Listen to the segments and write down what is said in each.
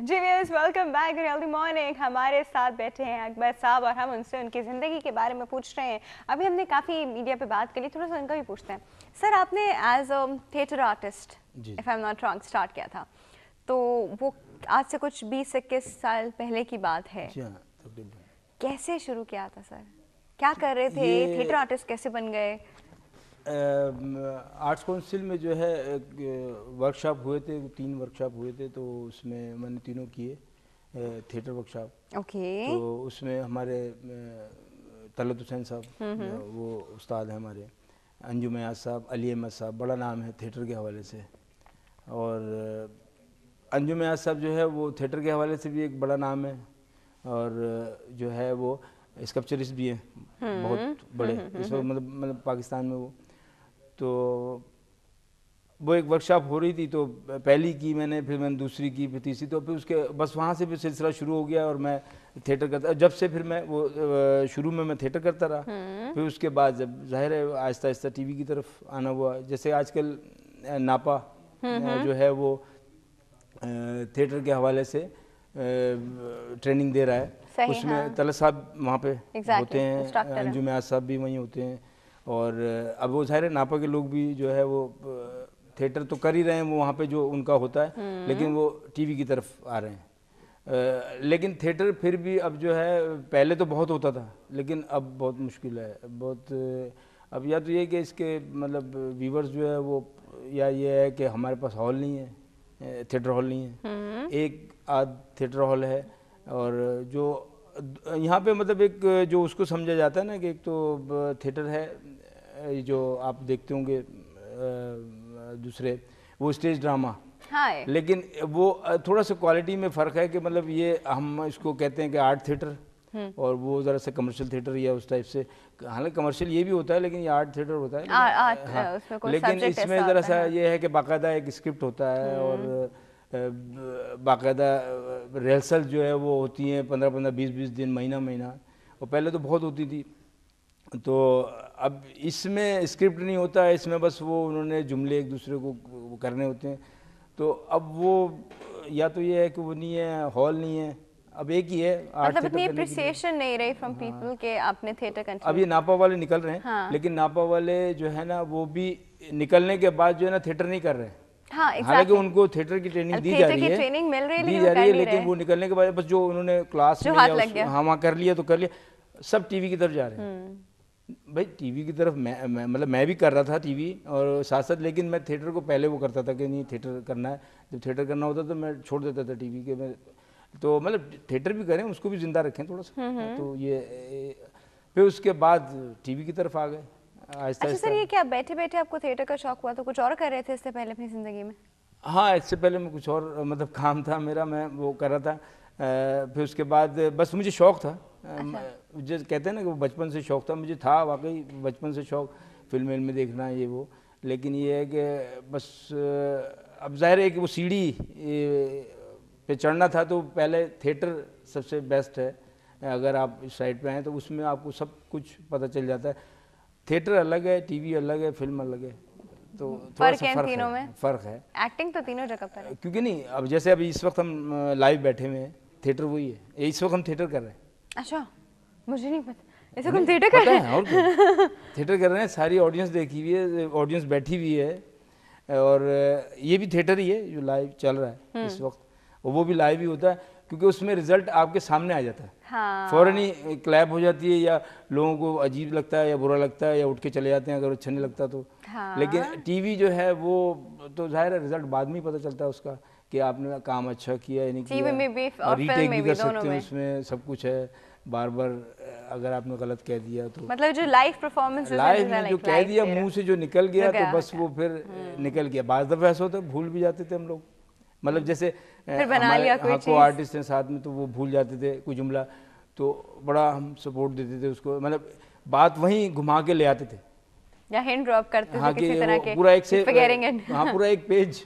जी viewers, welcome back healthy morning. हमारे साथ बैठे हैं अकबर साहब और हम उनसे उनकी ज़िंदगी के बारे में पूछ रहे हैं। अभी हमने काफ़ी मीडिया पे बात करी, थोड़ा सा उनका भी पूछते हैं। सर, आपने as a theatre artist, if I am not wrong, start किया था, तो वो आज से कुछ 20-21 साल पहले की बात है। जी हाँ, तकरीबन। कैसे शुरू किया था सर? क्या कर रहे थे? थिएटर आर्टिस्ट कैसे बन गए? आर्ट्स काउंसिल में जो है वर्कशॉप हुए थे, 3 वर्कशॉप हुए थे, तो उसमें मैंने तीनों किए थिएटर वर्कशॉप। ओके। तो उसमें हमारे तलत हुसैन साहब वो उस्ताद हैं हमारे, अंजुम अयाज साहब, अली अहमद साहब, बड़ा नाम है थिएटर के हवाले से। और अंजुम अयाज साहब जो है वो थिएटर के हवाले से भी एक बड़ा नाम है, और जो है वो स्कल्पचरिस्ट भी हैं बहुत बड़े इस वक्त, मतलब पाकिस्तान में वो। तो वो एक वर्कशॉप हो रही थी, तो पहली की मैंने, फिर मैंने दूसरी की, फिर तीसरी, तो फिर उसके बस वहाँ से फिर सिलसिला शुरू हो गया और मैं थिएटर करता। जब से फिर मैं वो शुरू में मैं थिएटर करता रहा, फिर उसके बाद जब जाहिर है आहिस्ता आहिस्ता टीवी की तरफ आना हुआ। जैसे आजकल नापा जो है वो थिएटर के हवाले से ट्रेनिंग दे रहा है, उसमें हाँ। तलत साहब वहाँ पे होते हैं, अंजुम अयाज साहब भी वहीं होते हैं, और अब वो सारे नापा के लोग भी जो है वो थिएटर तो कर ही रहे हैं, वो वहाँ पे जो उनका होता है, लेकिन वो टीवी की तरफ आ रहे हैं। लेकिन थिएटर फिर भी अब जो है, पहले तो बहुत होता था, लेकिन अब बहुत मुश्किल है, बहुत। अब या तो ये कि इसके मतलब व्यूवर्स जो है वो, या ये है कि हमारे पास हॉल नहीं है, थिएटर हॉल नहीं है, एक आध थिएटर हॉल है, और जो यहाँ पे मतलब एक जो उसको समझा जाता है ना कि एक तो थिएटर है जो आप देखते होंगे, दूसरे वो स्टेज ड्रामा, हाँ, लेकिन वो थोड़ा सा क्वालिटी में फ़र्क है कि मतलब ये हम इसको कहते हैं कि आर्ट थिएटर, और वो ज़रा सा कमर्शियल थिएटर या उस टाइप से। हालांकि कमर्शियल ये भी होता है, लेकिन ये आर्ट थिएटर होता है। हाँ, लेकिन इसमें ज़रा सा ये है कि बाकायदा एक स्क्रिप्ट होता है, और बाकायदा रिहर्सल जो है वो होती हैं 15-15, 20-20 दिन, महीना, और पहले तो बहुत होती थी। तो अब इसमें स्क्रिप्ट नहीं होता है, इसमें बस वो उन्होंने जुमले एक दूसरे को करने होते हैं। तो अब वो या तो ये है कि वो नहीं है, हॉल नहीं है, अब एक ही है मतलब इतनी अप्रिसिएशन नहीं रही फ्रॉम पीपल के आपने थिएटर कंटिन्यू। अब ये नापा वाले निकल रहे हैं, हाँ। लेकिन नापा वाले जो है ना, वो भी निकलने के बाद जो है ना थिएटर नहीं कर रहे हैं। हाँ, हालांकि उनको थिएटर की ट्रेनिंग दी जा रही है, लेकिन वो निकलने के बाद बस जो उन्होंने क्लास में या हाँ कर लिया तो कर लिया, सब टीवी की तरफ जा रहे हैं। भाई टीवी की तरफ मतलब मैं भी कर रहा था टीवी और साथ साथ, लेकिन मैं थिएटर को पहले वो करता था कि नहीं थिएटर करना है। जब थिएटर करना होता तो मैं छोड़ देता था टीवी के, मैं तो मतलब थिएटर भी करें, उसको भी जिंदा रखें थोड़ा सा। तो ये फिर उसके बाद टीवी की तरफ आ गए आहिस्ता। अच्छा सर, ये क्या बैठे बैठे आपको थिएटर का शौक हुआ? तो कुछ और कर रहे थे इससे पहले अपनी ज़िंदगी में? हाँ, इससे पहले मैं कुछ और मतलब काम था मेरा, मैं वो कर रहा था। फिर उसके बाद बस मुझे शौक़ था, जो कहते हैं ना कि वो बचपन से शौक़ था, मुझे था वाकई बचपन से शौक़ फिल्म में देखना ये वो। लेकिन ये है कि बस अब ज़ाहिर है कि वो सीढ़ी पे चढ़ना था, तो पहले थिएटर सबसे बेस्ट है। अगर आप इस साइड पे हैं तो उसमें आपको सब कुछ पता चल जाता है। थिएटर अलग है, टीवी अलग है, फिल्म अलग है, तो फर्क है तीनों में। फ़र्क है, एक्टिंग तो तीनों जगह पर है। क्योंकि नहीं, अब जैसे अभी इस वक्त हम लाइव बैठे हुए हैं, थिएटर वही है, इस वक्त हम थिएटर कर रहे हैं। अच्छा, मुझे नहीं पता ऐसे हम थिएटर कर रहे हैं। और थिएटर कर रहे हैं, सारी ऑडियंस देखी हुई है, ऑडियंस बैठी हुई है, और ये भी थिएटर ही है जो लाइव चल रहा है इस वक्त, और वो भी लाइव ही होता है, क्योंकि उसमें रिजल्ट आपके सामने आ जाता है। हाँ। फ़ौरन ही क्लैप हो जाती है, या लोगों को अजीब लगता है या बुरा लगता है या उठ के चले जाते हैं अगर अच्छा नहीं लगता तो। हाँ। लेकिन टीवी जो है वो तो ज़ाहिर है रिजल्ट बाद में ही पता चलता है उसका कि आपने काम अच्छा किया या नहीं किया। टीवी में भी और रीटेक भी कर सकते हैं, उसमें सब कुछ है, बार बार अगर आपने गलत कह दिया तो, मतलब जो लाइव परफॉर्मेंस लाइव में जो कह दिया मुंह से जो निकल गया तो बस वो फिर निकल गया। बाद दफ़ा ऐसा होता है भूल भी जाते थे हम लोग, मतलब जैसे फिर बना लिया कोई चीज़, आर्टिस्ट हैं साथ में तो वो भूल जाते थे कोई जुमला, तो बड़ा हम सपोर्ट देते थे उसको, मतलब बात वहीं घुमा के ले आते थे या हिंट ड्रॉप करते थे किसी तरह के, पूरा एक से हाँ पूरा एक पेज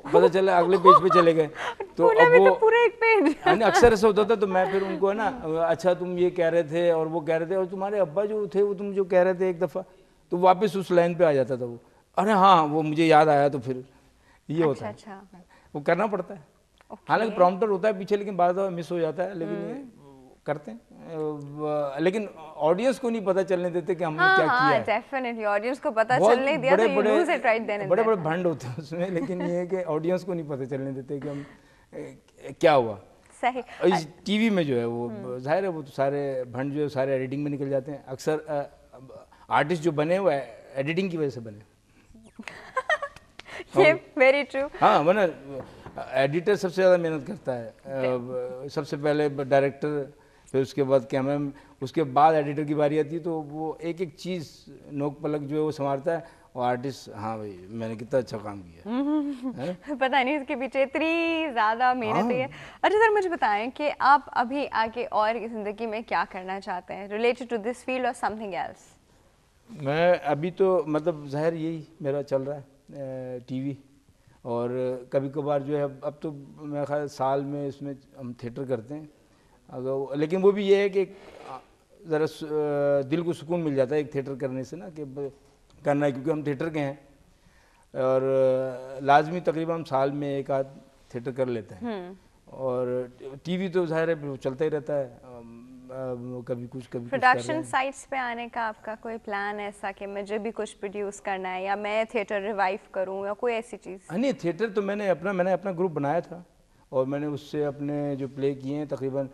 पता चला, अगले पेज पे चले गए तो अब वो पूरा एक पेज अक्सर ऐसा होता था। तो मैं फिर उनको है ना, अच्छा तुम ये कह रहे थे और वो कह रहे थे, और तुम्हारे अब्बा जो थे वो तुम जो कह रहे थे एक दफ़ा, तो वापस उस लाइन पे आ जाता था वो, अरे हाँ वो मुझे याद आया, तो फिर ये होता है, वो करना पड़ता है। हालांकि प्रॉम्प्टर होता है पीछे, लेकिन बार बार मिस हो जाता है, लेकिन ये करते हैं। लेकिन ऑडियंस को नहीं पता चलने देते कि हमने क्या किया है। डेफिनेटली ऑडियंस को पता चलने दिया तो you lose it right then and बड़े बड़े भंड होते हैं उसमें, लेकिन ये है कि ऑडियंस को नहीं पता चलने देते कि हम क्या हुआ। सही। इस टीवी में जो है वो जाहिर है वो तो सारे भंड जो है सारे एडिटिंग में निकल जाते हैं। अक्सर आर्टिस्ट जो बने हुए एडिटिंग की वजह से बने। ये वेरी ट्रू। हाँ, वरना एडिटर सबसे ज़्यादा मेहनत करता है। सबसे पहले डायरेक्टर, फिर उसके बाद कैमरा, उसके बाद एडिटर की बारी आती है, तो वो एक एक चीज़ नोक पलक जो है वो संवारता है, और आर्टिस्ट हाँ भाई मैंने कितना अच्छा काम किया। पता नहीं इसके पीछे इतनी ज़्यादा मेहनत है। अच्छा सर, मुझे बताएं कि आप अभी आगे और ज़िंदगी में क्या करना चाहते हैं रिलेटेड टू दिस फील्ड और समथिंग एल्स? मैं अभी तो मतलब ज़ाहिर यही मेरा चल रहा है टीवी, और कभी कभार जो है अब तो मेरा ख्याल साल में इसमें हम थिएटर करते हैं। अगर लेकिन वो भी ये है कि ज़रा दिल को सुकून मिल जाता है एक थिएटर करने से ना, कि करना है, क्योंकि हम थिएटर के हैं, और लाजमी तकरीबन हम साल में एक आध थिएटर कर लेते हैं। और टीवी तो ज़ाहिर है चलता ही रहता है, कभी कुछ कभी प्रोडक्शन साइट्स पे आने का आपका कोई प्लान है ऐसा कि मुझे भी कुछ प्रोड्यूस करना है, या मैं थिएटर रिवाइव करूं, या कोई ऐसी चीज़? नहीं, थिएटर तो मैंने अपना ग्रुप बनाया था, और मैंने उससे अपने जो प्ले किए हैं तकरीबन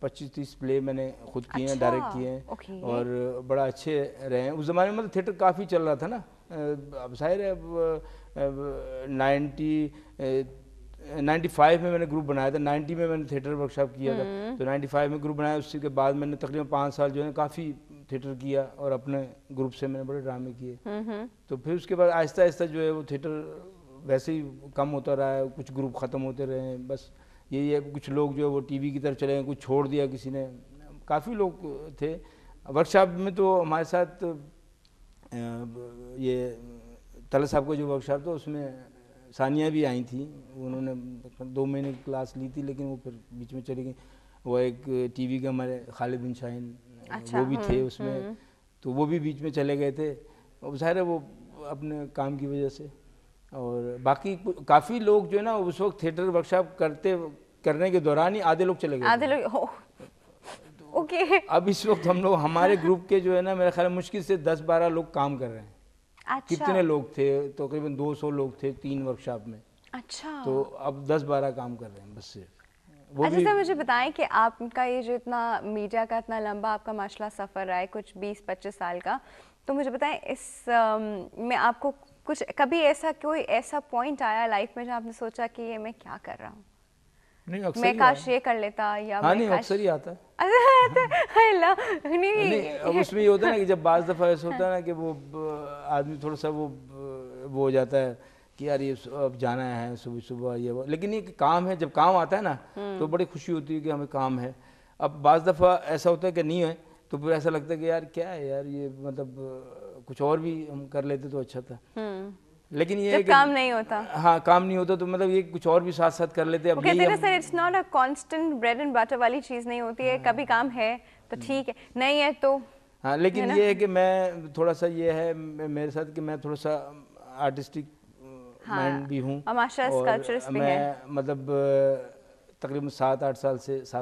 25-30 प्ले मैंने खुद किए हैं, डायरेक्ट किए हैं, और बड़ा अच्छे रहे हैं। उस ज़माने में मतलब थिएटर काफ़ी चल रहा था ना। अब जाहिर है 95 में मैंने ग्रुप बनाया था, 90 में मैंने थिएटर वर्कशॉप किया था, तो 95 में ग्रुप बनाया। उसके बाद मैंने तकरीबन 5 साल जो है काफ़ी थिएटर किया, और अपने ग्रुप से मैंने बड़े ड्रामे किए। तो फिर उसके बाद आहिस्ता आहिस्ता जो है वो थिएटर वैसे ही कम होता रहा है, कुछ ग्रुप ख़त्म होते रहे हैं, बस यही है। कुछ लोग जो है वो टीवी की तरफ चले गए, कुछ छोड़ दिया किसी ने, काफ़ी लोग थे। वर्कशॉप में तो हमारे साथ ये तला साहब का जो वर्कशॉप था उसमें सानिया भी आई थी, उन्होंने 2 महीने की क्लास ली थी, लेकिन वो फिर बीच में चली गई। वो एक टीवी के हमारे खालिद बिन शाहीन, वो भी थे उसमें, तो वो भी बीच में चले गए थे, और ज़ाहिर है वो अपने काम की वजह से। और बाकी काफ़ी लोग जो है ना उस वक्त थिएटर वर्कशॉप करने के दौरान ही आधे लोग चले गए। आधे लोग ओके। अब इस वक्त हम लोग हमारे ग्रुप के जो है ना मेरा ख्याल मुश्किल से 10-12 लोग काम कर रहे हैं। अच्छा। कितने लोग थे? तो तकरीबन 200 लोग थे 3 वर्कशॉप में। अच्छा। तो अब 10-12 काम कर रहे हैं बस सिर्फ। अच्छा सर, मुझे बताएं कि आपका ये जो इतना मीडिया का इतना लंबा आपका माशाल्लाह सफ़र रहा है, कुछ 20-25 साल का, तो मुझे बताएं इस में आपको कुछ कभी कोई ऐसा पॉइंट आया लाइफ में जहाँ आपने सोचा कि ये मैं क्या कर रहा हूँ, मैं काश ये कर लेता, या हाँ, नहीं अक्सर ही आता है। नहीं, अब उसमें ये होता है ना कि जब बाज़ दफ़ा ऐसा होता है ना कि वो आदमी थोड़ा सा वो हो जाता है कि यार ये अब जाना है सुबह सुबह ये वो, लेकिन ये काम है, जब काम आता है ना तो बड़ी खुशी होती है कि हमें काम है। अब बाज़ दफ़ा ऐसा होता है कि नहीं है, तो फिर ऐसा लगता है कि यार क्या है यार ये, मतलब कुछ और भी हम कर लेते तो अच्छा था। लेकिन ये जब काम नहीं होता, हाँ काम नहीं होता तो मतलब ये कुछ और भी साथ साथ कर लेते हैं। अब कहते हैं sir it's not a constant bread and butter वाली चीज़ नहीं होती है, कभी काम है तो ठीक है, नहीं है तो हाँ। लेकिन ये है कि मैं थोड़ा सा ये है मेरे साथ कि मैं थोड़ा सा आर्टिस्टिक माइंड भी हूँ, और मैं मतलब तकरीबन 7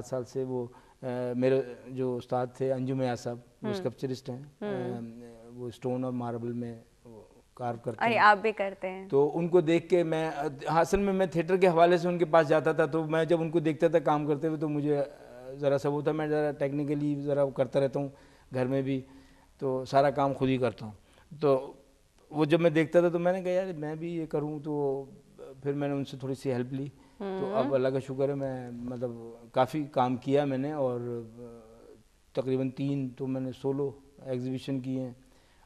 साल से वो मेरे जो उस्ताद थे अंजुम याद साहब, वो स्कल्पचरिस्ट हैं, वो स्टोन और मार्बल में कार्व करते हैं। आप भी करते हैं? तो उनको देख के मैं असल में मैं थिएटर के हवाले से उनके पास जाता था, तो मैं जब उनको देखता था काम करते हुए तो मुझे ज़रा सा वो था, मैं ज़रा टेक्निकली ज़रा करता रहता हूँ घर में भी, तो सारा काम खुद ही करता हूँ। तो वो जब मैं देखता था तो मैंने कहा यार मैं भी ये करूँ, तो फिर मैंने उनसे थोड़ी सी हेल्प ली। तो अब अल्लाह का शुक्र है मैं मतलब काफ़ी काम किया मैंने, और तकरीबन 3 तो मैंने सोलो एग्जीबिशन किए हैं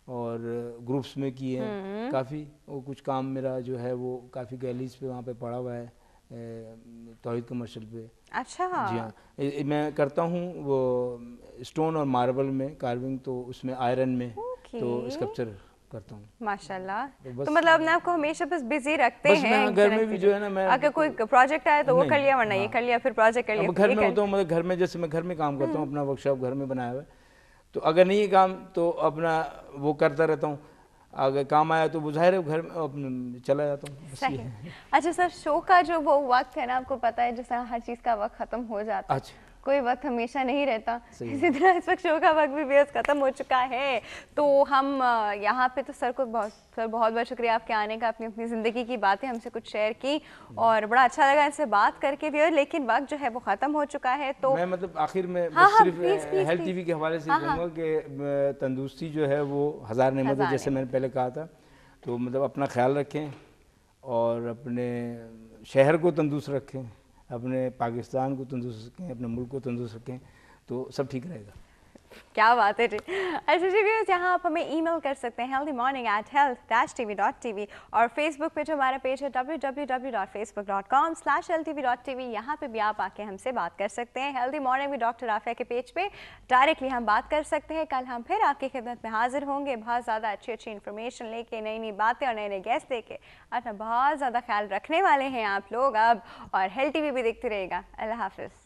और ग्रुप्स में किए हैं काफ़ी। वो कुछ काम मेरा जो है वो काफ़ी गैलरीज पे वहाँ पे पड़ा हुआ है तौहीद कमर्शियल पे। अच्छा। जी हाँ, मैं करता हूँ वो स्टोन और मार्बल में कार्विंग, तो उसमें आयरन में तो स्कल्पचर करता हूँ माशाल्लाह। तो मतलब अपने आपको हमेशा बस बिजी रखते हैं। घर में भी जो है ना मैं अगर कोई प्रोजेक्ट आए तो वो कर लिया, वरना ये कर लिया, फिर प्रोजेक्ट कर लिया। घर में होता हूँ, मतलब घर में जैसे मैं घर में काम करता हूँ, अपना वर्कशॉप घर में बनाया हुआ है, तो अगर नहीं काम तो अपना वो करता रहता हूँ। अगर काम आया तो वो ज़ाहिर है घर में अपने चला जाता हूँ, बस सही। ये है। अच्छा सर, शो का जो वो वक्त है ना, आपको पता है जैसे हर चीज़ का वक्त ख़त्म हो जाता है, अच्छा, कोई वक्त हमेशा नहीं रहता, सही है। इसी तरह इस वक्त शो का वक्त भी बेहद ख़त्म हो चुका है। तो हम यहाँ पे तो सर को बहुत बहुत शुक्रिया आपके आने का, अपनी अपनी ज़िंदगी की बातें हमसे कुछ शेयर की और बड़ा अच्छा लगा इनसे बात करके भी। और लेकिन वक्त जो है वो ख़त्म हो चुका है। तो मैं मतलब आखिर में हाँ बस हाँ, सिर्फ please please health please. TV के हवाले से हाँ हाँ, कहूँगा कि तंदुरुस्ती जो है वो हज़ार नेमत है, हज़ार जैसे मैंने पहले कहा था। तो मतलब अपना ख्याल रखें और अपने शहर को तंदुरुस्त रखें, अपने पाकिस्तान को तंदुरुस्त रखें, अपने मुल्क को तंदुरुस्त रखें, तो सब ठीक रहेगा। क्या बात है जी। अच्छा जी व्यूअर्स, यहाँ आप हमें ईमेल कर सकते हैं healthymorning@health-tv.tv और फेसबुक पे जो हमारा पेज है www.facebook.com/healthtv.tv, यहाँ पे भी आप आके हमसे बात कर सकते हैं। हेल्दी मॉर्निंग में डॉक्टर आफिया के पेज पे डायरेक्टली हम बात कर सकते हैं। कल हम फिर आपकी खिदमत में हाजिर होंगे बहुत ज़्यादा अच्छी अच्छी इन्फॉर्मेशन लेके, नई नई बातें और नए नए गेस्ट लेके। अपना बहुत ज़्यादा ख्याल रखने वाले हैं आप लोग अब, और हेल्थ टीवी भी देखते रहेगा। अल्लाह हाफिज़।